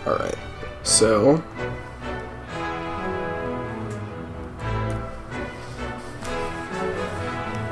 Alright, so...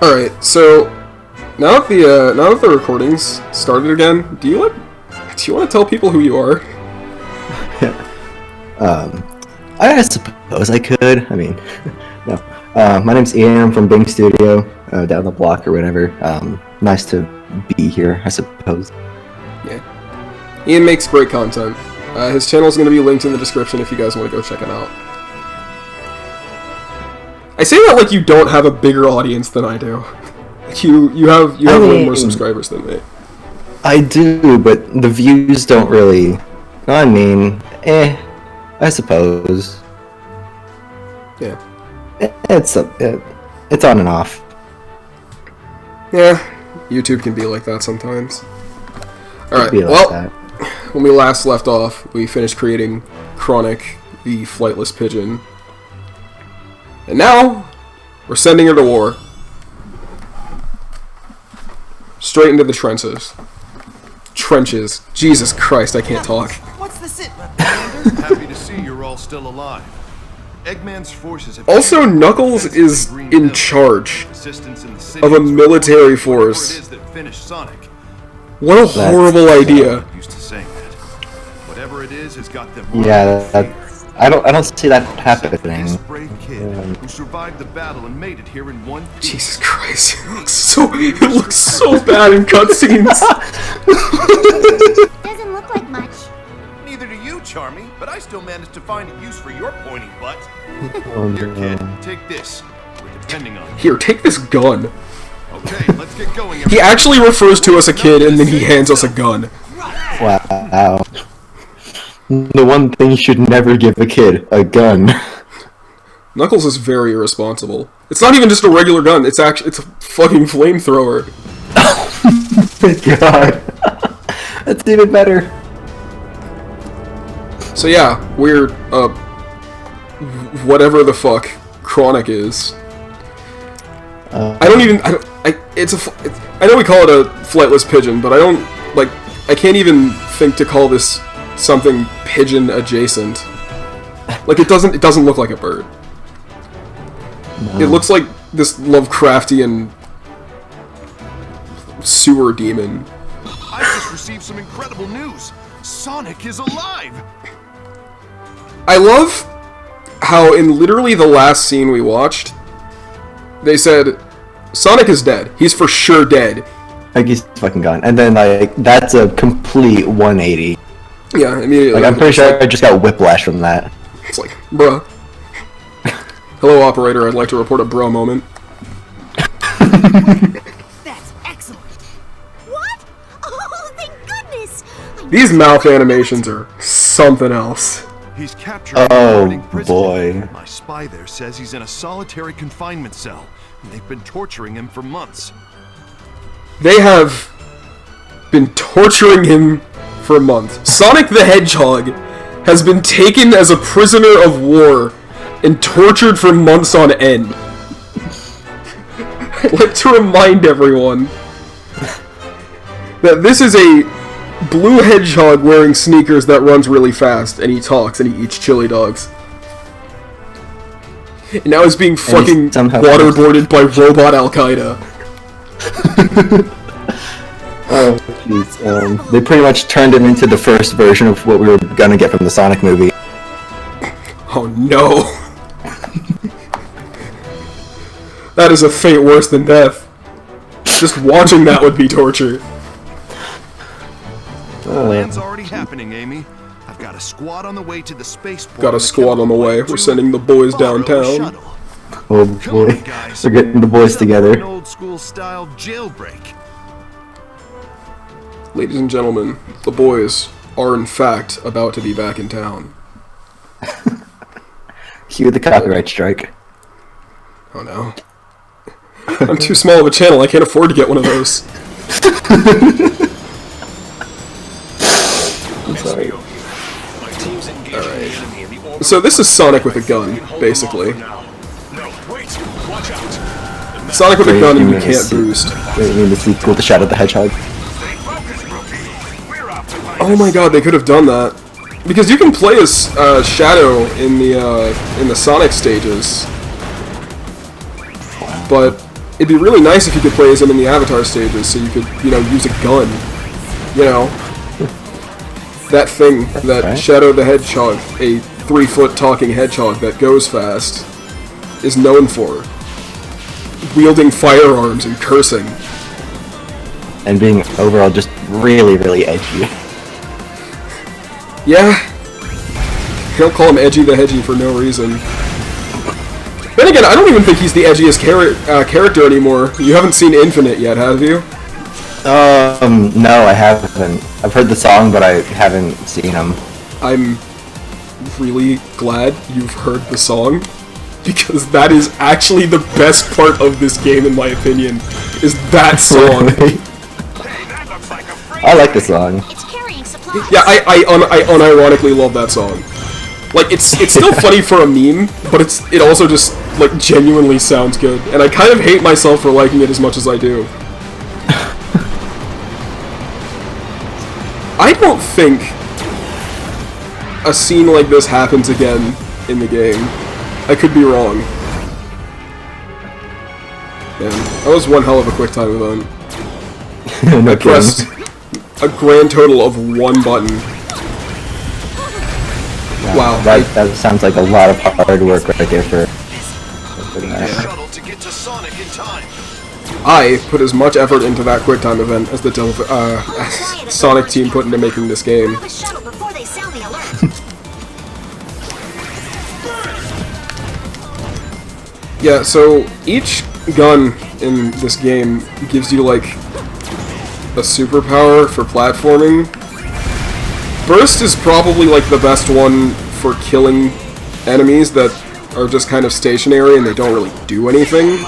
Alright, so... Now that the recording's started again, do you want to tell people who you are? I suppose I could. I mean, no. My name's Ian. I'm from Bing Studio, down the block or whatever. Nice to be here, I suppose. Yeah. Ian makes great content. His channel is going to be linked in the description if you guys want to go check it out. I say that like you don't have a bigger audience than I do. You have way more subscribers than me. I do, but the views don't really... I mean, I suppose. Yeah. It's on and off. Yeah, YouTube can be like that sometimes. Alright, Like well, that. When we last left off, we finished creating Chronic, the flightless pigeon. And now, we're sending her to war. Straight into the trenches. Trenches. Jesus Christ, I can't talk. What's the sit, Commander? Happy to see you're all still alive. Eggman's forces have Also, Knuckles is in charge of a military force. What a horrible idea. Used to saying that. Whatever it is has got them. Yeah, I don't see that happening. This brave kid who survived the battle and made it here in one piece. Jesus Christ, it looks so bad in cutscenes. Doesn't look like much. Neither do you, Charmy, but I still managed to find a use for your pointy butt. Oh, Here, kid, no. take this. We're depending on you. Here, take this gun. Okay, let's get going. He actually refers to us a kid and then he hands us a gun. Wow. The one thing you should never give a kid, a gun. Knuckles is very irresponsible. It's not even just a regular gun, it's a fucking flamethrower. Oh my god. That's even better. So yeah, we're, whatever the fuck Chronic is. I know we call it a flightless pigeon, but I can't even think to call this something pigeon adjacent. Like, it doesn't look like a bird. No. It looks like this Lovecraftian sewer demon. I just received some incredible news. Sonic is alive. I love how in literally the last scene we watched, they said, Sonic is dead. He's for sure dead. Like, he's fucking gone. And then, like, that's a complete 180. Yeah, immediately. Like, I'm pretty sure I just got whiplash from that. It's like, bruh. Hello, operator. I'd like to report a bro moment. That's excellent. What? Oh, thank goodness. These mouth animations are something else. He's captured. Oh, boy. My spy there says he's in a solitary confinement cell, and they've been torturing him for months. They have been torturing him for a month. Sonic the Hedgehog has been taken as a prisoner of war and tortured for months on end. I'd like to remind everyone that this is a blue hedgehog wearing sneakers that runs really fast, and he talks, and he eats chili dogs. And now he's being fucking waterboarded by robot Al-Qaeda. Oh, jeez. They pretty much turned him into the first version of what we were gonna get from the Sonic movie. Oh no. That is a fate worse than death. Just watching that would be torture. Plan's already happening, Amy. I've got a squad on the way to the spaceport. Got a squad on the way. We're sending the boys downtown. Oh boy, we're getting the boys An together. old school style jailbreak. Ladies and gentlemen, the boys are in fact about to be back in town. Cue the copyright strike. Oh no. I'm too small of a channel, I can't afford to get one of those. I'm sorry. Alright. So this is Sonic with a gun, basically. Sonic with a gun and you can't boost. Wait, you mean the sequel to Shadow the Hedgehog? Oh my god, they could have done that. Because you can play as Shadow in the Sonic stages, but it'd be really nice if you could play as him in the Avatar stages, so you could, you know, use a gun. You know, that thing that right. Shadow the Hedgehog, a 3-foot talking hedgehog that goes fast, is known for. Wielding firearms and cursing. And being overall just really, really edgy. Yeah. Don't call him Edgy the Hedgy for no reason. Then again, I don't even think he's the edgiest character anymore. You haven't seen Infinite yet, have you? No, I haven't. I've heard the song, but I haven't seen him. I'm really glad you've heard the song, because that is actually the best part of this game, in my opinion, is that song. I like the song. It's carrying supplies. Yeah, I unironically love that song. Like, it's still funny for a meme, but it also just, like, genuinely sounds good. And I kind of hate myself for liking it as much as I do. I don't think a scene like this happens again in the game. I could be wrong. Man, that was one hell of a quick time event. No I pressed a grand total of 1 button. Wow. That sounds like a lot of hard work right there for putting that. Shuttle to get to Sonic in time. I put as much effort into that QuickTime event as the Sonic team put into making this game. Grab a shuttle before they sound the alert. Yeah, so each gun in this game gives you, like, a superpower for platforming. Burst is probably, like, the best one for killing enemies that are just kind of stationary and they don't really do anything.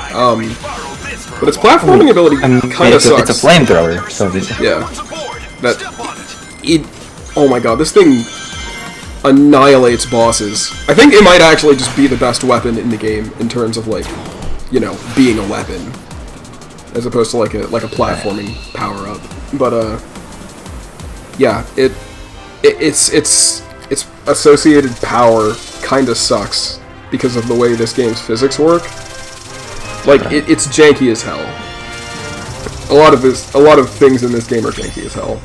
But its platforming ability kind of sucks. It's a flamethrower, so Yeah. Oh my god, this thing annihilates bosses. I think it might actually just be the best weapon in the game in terms of, like, you know, being a weapon, as opposed to like a platforming power up. But yeah, its associated power kind of sucks because of the way this game's physics work. Like, it's janky as hell. A lot of things in this game are janky as hell.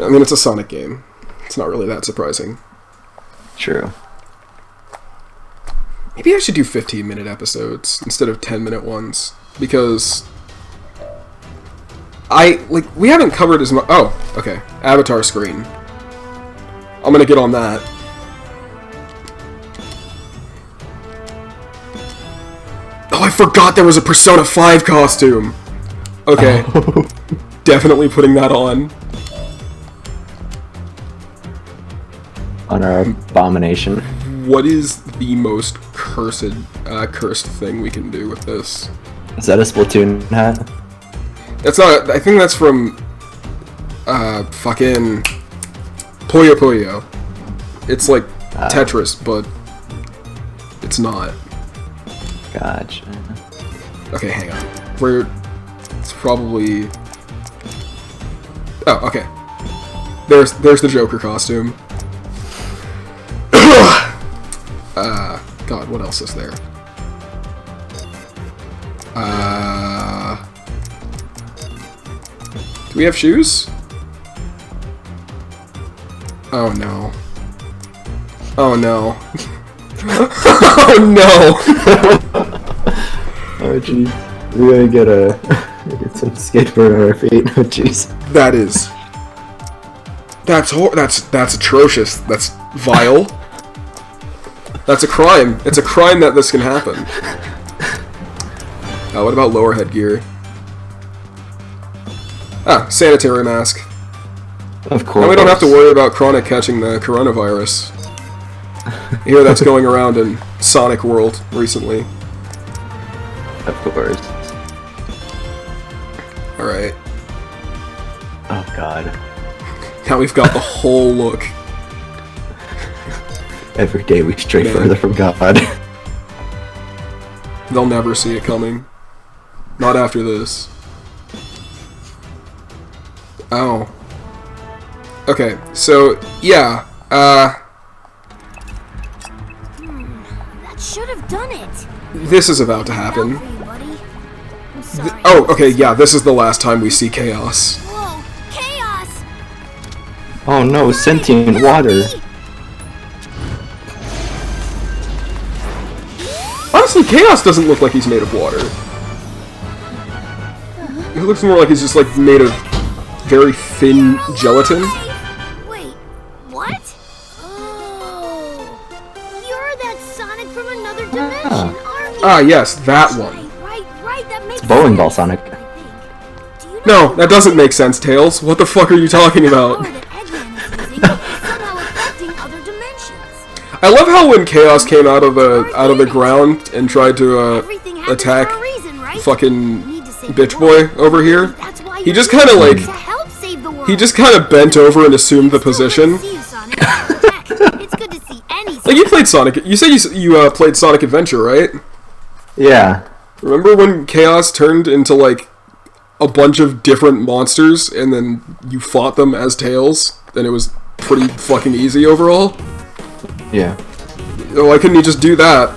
I mean, it's a Sonic game. It's not really that surprising. True. Maybe I should do 15-minute episodes instead of 10-minute ones, because we haven't covered as much. Oh, okay. Avatar screen. I'm gonna get on that. Oh, I forgot there was a Persona 5 costume! Okay. Definitely putting that on. On our abomination. What is the most cursed thing we can do with this? Is that a Splatoon hat? That's not. I think that's from fucking Puyo Puyo. It's like Tetris, but it's not. Gotcha. Okay, hang on. It's probably. Oh, okay. There's the Joker costume. God, what else is there? Do we have shoes? Oh no. Oh no. Oh no! Oh jeez. We're gonna get some skateboard on our feet. Oh jeez. That's atrocious. That's vile. That's a crime. It's a crime that this can happen. What about lower headgear? Sanitary mask. Of course. Now we don't have to worry about Chronic catching the coronavirus. I hear that's going around in Sonic World recently. Of course. Alright. Oh god. Now we've got the whole look. Every day we stray Man. further from God. They'll never see it coming. Not after this. Ow. Okay, so, yeah, That should have done it. this is about to happen. For you, buddy. I'm sorry. Oh, okay, yeah, this is the last time we see Chaos. Whoa, chaos! Oh no, sentient water. Honestly, Chaos doesn't look like he's made of water. It looks more like he's just, like, made of very thin gelatin. Wait, what? Oh, you're that Sonic from another dimension, aren't you? Ah, yes, that one. Right, that makes Bowling ball sense, Sonic. I think. Do you No, know that doesn't make sense, Tails. What the fuck are you talking about? the power that Eggman is using is somehow affecting other dimensions? I love how when Chaos came out of the ground and tried to Everything happens attack for a reason, right? fucking We need to save bitch the world. boy over here, That's why he just you're kind of here, like to help save the world. he just kind of bent over and assumed the position. See you, Sonic. Heck, it's good to see any Like you played Sonic. You said you played Sonic Adventure, right? Yeah. Remember when Chaos turned into like a bunch of different monsters and then you fought them as Tails? And it was pretty fucking easy overall. Yeah. Why couldn't he just do that?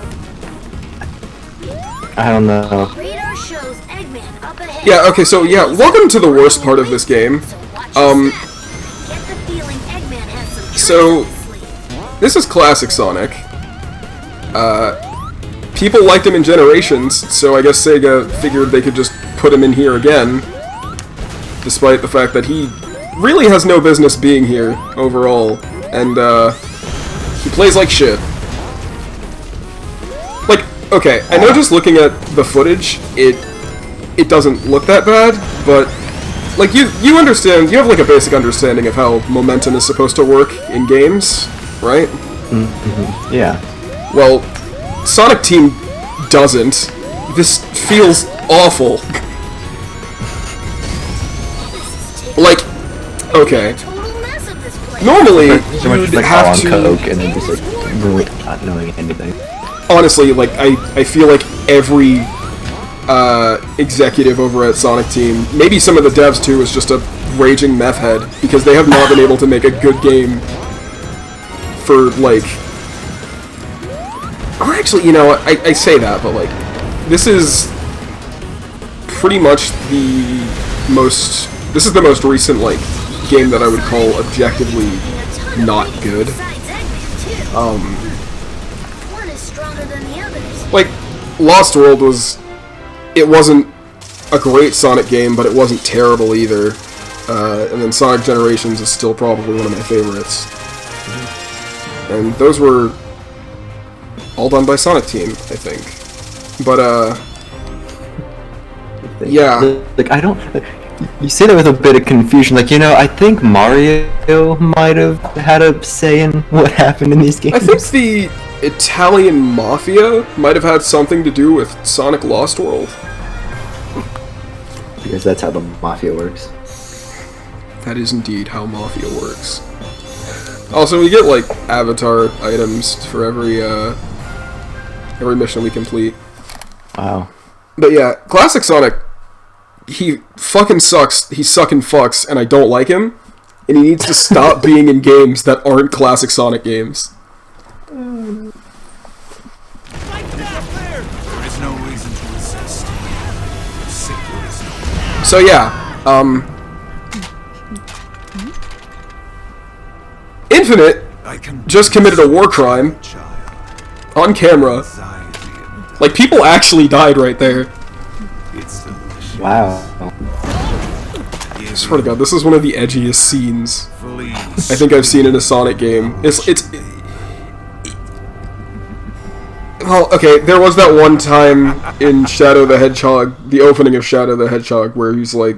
I don't know. Radar shows Eggman up ahead. Yeah. Okay. So yeah. Welcome to the worst part of this game. So watch your step. Get the feeling Eggman has some tricks So- up his sleeve. This is classic Sonic. People liked him in Generations, so I guess Sega figured they could just put him in here again. Despite the fact that he really has no business being here, overall. And, he plays like shit. Like, okay, I know just looking at the footage, it doesn't look that bad, but, like, you understand, you have, like, a basic understanding of how momentum is supposed to work in games, right? Yeah. Well, Sonic Team doesn't. This feels awful. Like, okay. Total mess of this place. Normally, So much you'd like have on to... coke and then just like really not knowing anything. Honestly, like, I feel like every executive over at Sonic Team, maybe some of the devs too, is just a raging meth head, because they have not been able to make a good game for, like... Or actually, you know, I say that, but, like, this is pretty much the most... This is the most recent, like, game that I would call objectively not good. One is stronger than the others. Like, Lost World was... It wasn't a great Sonic game, but it wasn't terrible either. And then Sonic Generations is still probably one of my favorites. And those were all done by Sonic Team, I think. But, yeah. Like I don't. You say that with a bit of confusion. Like, you know, I think Mario might have had a say in what happened in these games. I think the Italian Mafia might have had something to do with Sonic Lost World. Because that's how the Mafia works. That is indeed how Mafia works. Also, we get, like, avatar items for every mission we complete. Wow. But yeah, classic Sonic, he fucking sucks, he sucking fucks, and I don't like him, and he needs to stop being in games that aren't classic Sonic games. There is no reason to resist. There simply is no. So yeah, Infinite I can just committed a war crime child. on camera. Anxiety and Like, people actually died right there. it's delicious. Wow. I swear to God, this is one of the edgiest scenes Fully I think I've seen in a Sonic game. Well, okay, there was that one time in Shadow the Hedgehog, the opening of Shadow the Hedgehog, where he's like,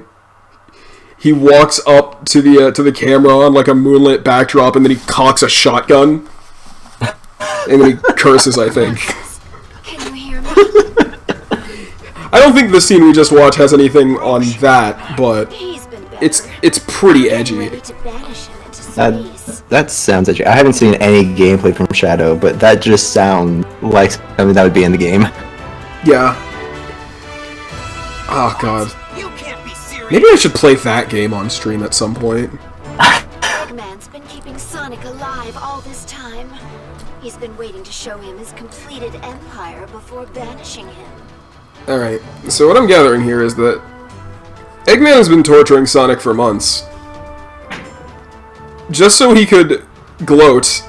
he walks up to the camera on like a moonlit backdrop, and then he cocks a shotgun, and then he curses, I think. Can you hear me? I don't think the scene we just watched has anything on that, but He's been better. it's pretty edgy. Ready to banish him into space. That sounds edgy. I haven't seen any gameplay from Shadow, but that just sounds like something that would be in the game. Yeah. Oh God. You can't be serious. Maybe I should play that game on stream at some point. Eggman, Eggman's been keeping Sonic alive all this time. He's been waiting to show him his completed empire before banishing him. Alright, so what I'm gathering here is that Eggman has been torturing Sonic for months. Just so he could gloat.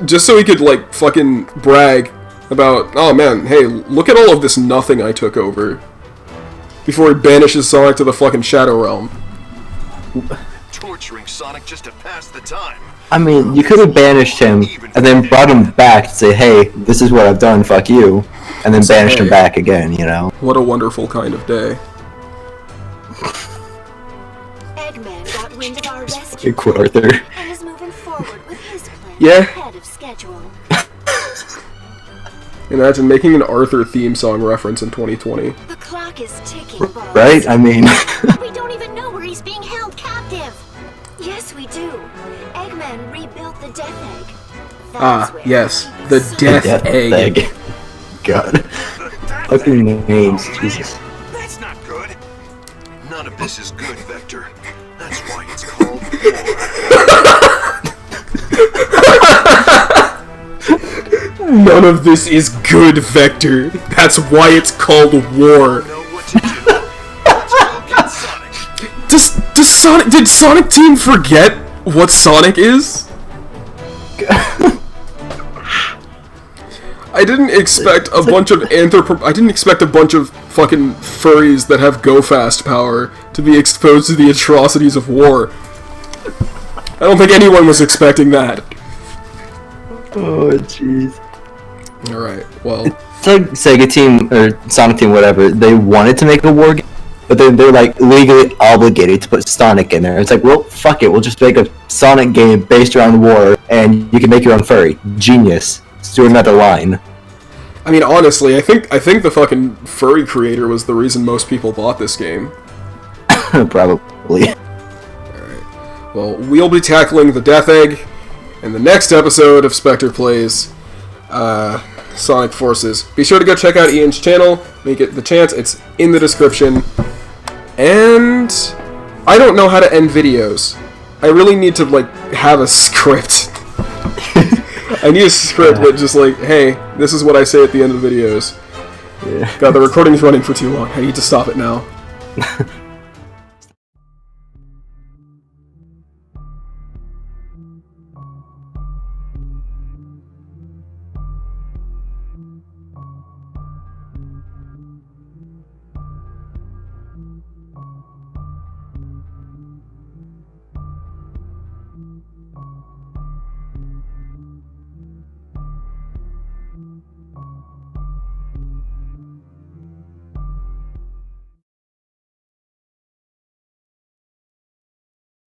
Just so he could, like, fucking brag about, oh man, hey, look at all of this nothing I took over. Before he banishes Sonic to the fucking Shadow Realm. Torturing Sonic just to pass the time. I mean, you could have banished him, and then brought him back to say, hey, this is what I've done, fuck you. And then banished him back again, you know? What a wonderful kind of day. Eggman got wind of our rescue Good quote, Arthur. and is moving forward with his plan Yeah. ahead of schedule. Imagine making an Arthur theme song reference in 2020. The clock is ticking, boss. Right? I mean... We don't even know where he's being held captive. Yes, we do. Eggman rebuilt the Death Egg. That's where Yes, he's keeping the Sonic. Death Egg. God. Fucking names, Jesus. That's not good. None of this is good, Vector. That's why it's called war. None of this is good, Vector. That's why it's called war. Know what to do. Let's go get Sonic. Did Sonic Team forget what Sonic is? I didn't expect a bunch of I didn't expect a bunch of fucking furries that have go fast power to be exposed to the atrocities of war. I don't think anyone was expecting that. Oh, jeez. Alright, well... It's like Sega Team, or Sonic Team, whatever, they wanted to make a war game, but then they're like legally obligated to put Sonic in there. It's like, well, fuck it, we'll just make a Sonic game based around war, and you can make your own furry. Genius. Let's do another line. I mean, honestly, I think the fucking furry creator was the reason most people bought this game. Probably. Alright. Well, we'll be tackling the Death Egg in the next episode of Spekter Plays Sonic Forces. Be sure to go check out Ian's channel when you get the chance. It's in the description. And I don't know how to end videos. I really need to, like, have a script. I need a script that just like, hey, this is what I say at the end of the videos. Yeah. God, the recording's running for too long. I need to stop it now.